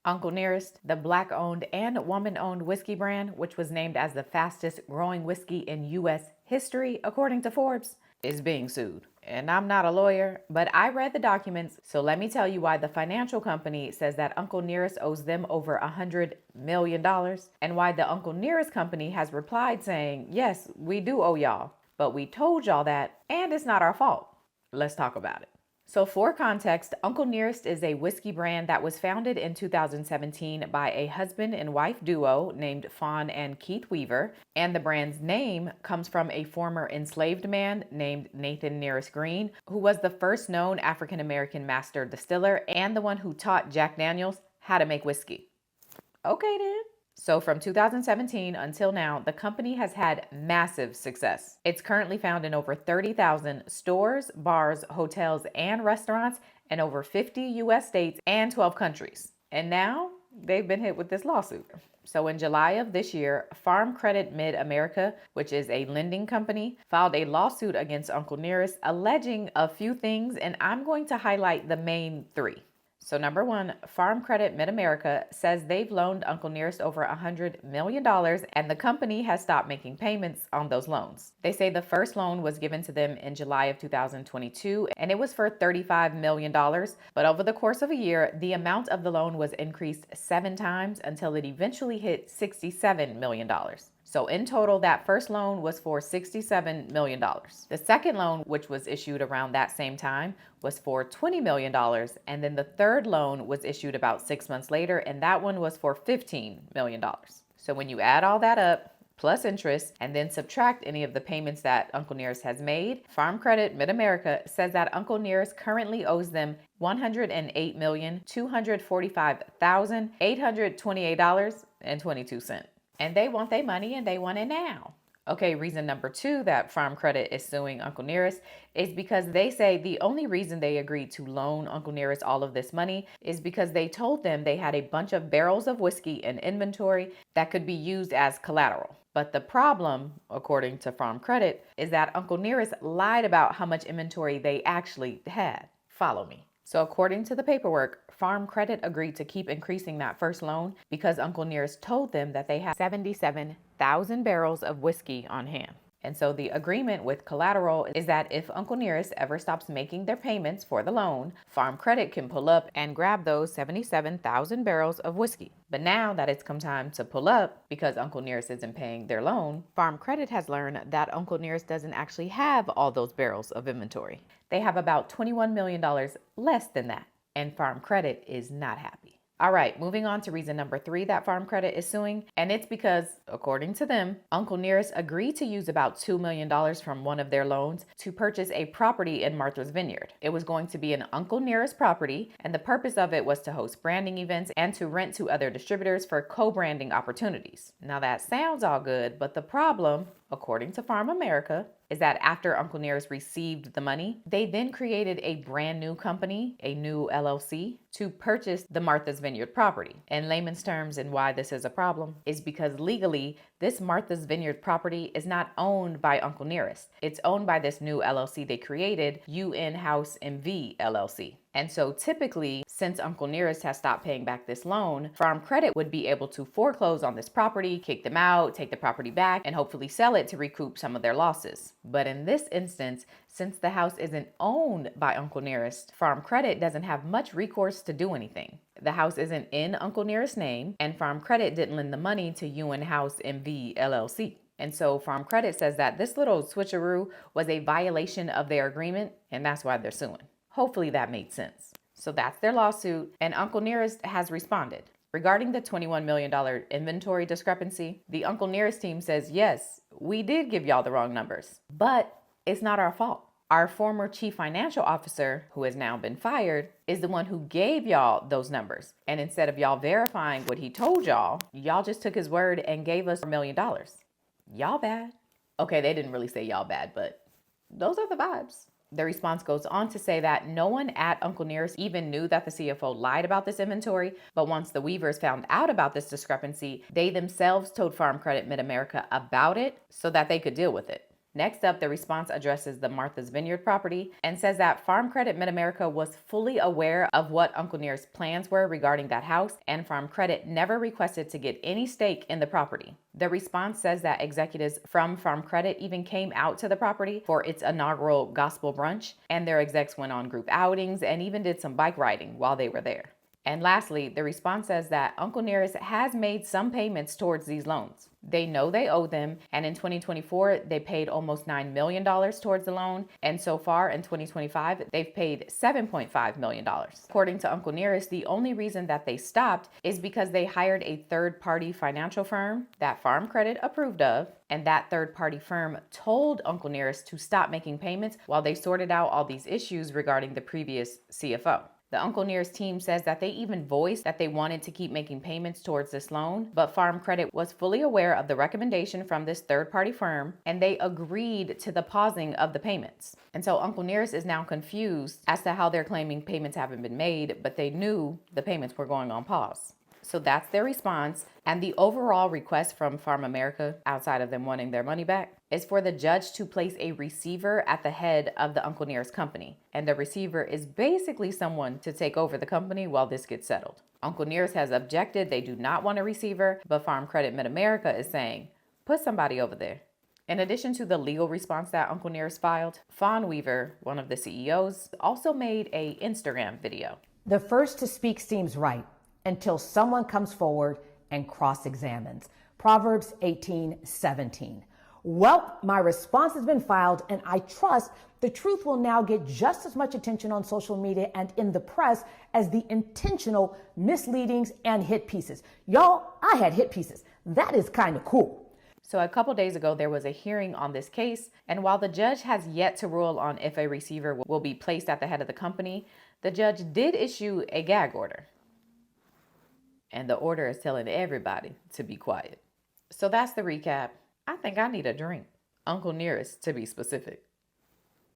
Uncle Nearest, the Black-owned and woman-owned whiskey brand, which was named as the fastest growing whiskey in U.S. history, according to Forbes, is being sued. And I'm not a lawyer, but I read the documents, so let me tell you why the financial company says that Uncle Nearest owes them over $100 million, and why the Uncle Nearest company has replied saying, yes, we do owe y'all, but we told y'all that, and it's not our fault. Let's talk about it. So for context, Uncle Nearest is a whiskey brand that was founded in 2017 by a husband and wife duo named Fawn and Keith Weaver, and the brand's name comes from a former enslaved man named Nathan Nearest Green, who was the first known African-American master distiller and the one who taught Jack Daniels how to make whiskey. Okay then. So from 2017 until now, the company has had massive success. It's currently found in over 30,000 stores, bars, hotels, and restaurants in over 50 US states and 12 countries. And now they've been hit with this lawsuit. So in July of this year, Farm Credit Mid-America, which is a lending company, filed a lawsuit against Uncle Nearest alleging a few things, and I'm going to highlight the main three. So number one, Farm Credit Mid-America says they've loaned Uncle Nearest over $100 million, and the company has stopped making payments on those loans. They say the first loan was given to them in July of 2022, and it was for $35 million. But over the course of a year, the amount of the loan was increased 7 times until it eventually hit $67 million. So in total, that first loan was for $67 million. The second loan, which was issued around that same time, was for $20 million. And then the third loan was issued about 6 months later, and that one was for $15 million. So when you add all that up, plus interest, and then subtract any of the payments that Uncle Nearest has made, Farm Credit Mid-America says that Uncle Nearest currently owes them $108,245,828.22. And they want their money and they want it now. Okay, reason number two that Farm Credit is suing Uncle Nearest is because they say the only reason they agreed to loan Uncle Nearest all of this money is because they told them they had a bunch of barrels of whiskey in inventory that could be used as collateral. But the problem, according to Farm Credit, is that Uncle Nearest lied about how much inventory they actually had. Follow me. So according to the paperwork, Farm Credit agreed to keep increasing that first loan because Uncle Nearest told them that they had 77,000 barrels of whiskey on hand. And so the agreement with collateral is that if Uncle Nearest ever stops making their payments for the loan, Farm Credit can pull up and grab those 77,000 barrels of whiskey. But now that it's come time to pull up because Uncle Nearest isn't paying their loan, Farm Credit has learned that Uncle Nearest doesn't actually have all those barrels of inventory. They have about $21 million less than that, and Farm Credit is not happy. All right, moving on to reason number three that Farm Credit is suing, and it's because, according to them, Uncle Nearest agreed to use about $2 million from one of their loans to purchase a property in Martha's Vineyard. It was going to be an Uncle Nearest property, and the purpose of it was to host branding events and to rent to other distributors for co-branding opportunities. Now that sounds all good, but the problem, according to Farm America, is that after Uncle Nearest received the money, they then created a brand new company, a new LLC, to purchase the Martha's Vineyard property. In layman's terms, and why this is a problem, is because legally, this Martha's Vineyard property is not owned by Uncle Nearest. It's owned by this new LLC they created, UN House MV LLC. And so typically, since Uncle Nearest has stopped paying back this loan, Farm Credit would be able to foreclose on this property, kick them out, take the property back, and hopefully sell it to recoup some of their losses. But in this instance, since the house isn't owned by Uncle Nearest, Farm Credit doesn't have much recourse to do anything. The house isn't in Uncle Nearest's name, and Farm Credit didn't lend the money to UN House MV LLC. And so Farm Credit says that this little switcheroo was a violation of their agreement, and that's why they're suing. Hopefully that made sense. So that's their lawsuit, and Uncle Nearest has responded. Regarding the $21 million inventory discrepancy, the Uncle Nearest team says, yes, we did give y'all the wrong numbers, but it's not our fault. Our former chief financial officer, who has now been fired, is the one who gave y'all those numbers. And instead of y'all verifying what he told y'all, y'all just took his word and gave us $1 million. Y'all bad. Okay, they didn't really say y'all bad, but those are the vibes. The response goes on to say that no one at Uncle Nearest even knew that the CFO lied about this inventory, but once the Weavers found out about this discrepancy, they themselves told Farm Credit Mid-America about it so that they could deal with it. Next up, the response addresses the Martha's Vineyard property and says that Farm Credit Mid-America was fully aware of what Uncle Nearest plans were regarding that house, and Farm Credit never requested to get any stake in the property. The response says that executives from Farm Credit even came out to the property for its inaugural gospel brunch, and their execs went on group outings and even did some bike riding while they were there. And lastly, the response says that Uncle Nearest has made some payments towards these loans. They know they owe them, and in 2024, they paid almost $9 million towards the loan, and so far in 2025, they've paid $7.5 million. According to Uncle Nearest, the only reason that they stopped is because they hired a third-party financial firm that Farm Credit approved of, and that third-party firm told Uncle Nearest to stop making payments while they sorted out all these issues regarding the previous CFO. The Uncle Nearest team says that they even voiced that they wanted to keep making payments towards this loan, but Farm Credit was fully aware of the recommendation from this third-party firm, and they agreed to the pausing of the payments. And so Uncle Nearest is now confused as to how they're claiming payments haven't been made, but they knew the payments were going on pause. So that's their response. And the overall request from Farm America, outside of them wanting their money back, is for the judge to place a receiver at the head of the Uncle Nearest company. And the receiver is basically someone to take over the company while this gets settled. Uncle Nearest has objected. They do not want a receiver, but Farm Credit Mid-America is saying, put somebody over there. In addition to the legal response that Uncle Nearest filed, Fawn Weaver, one of the CEOs, also made an Instagram video. The first to speak seems right until someone comes forward and cross-examines. Proverbs 18:17. Well, my response has been filed, and I trust the truth will now get just as much attention on social media and in the press as the intentional misleadings and hit pieces. Y'all, I had hit pieces. That is kind of cool. So a couple days ago, there was a hearing on this case, and while the judge has yet to rule on if a receiver will be placed at the head of the company, the judge did issue a gag order. And the order is telling everybody to be quiet. So that's the recap. I think I need a drink. Uncle Nearest, to be specific.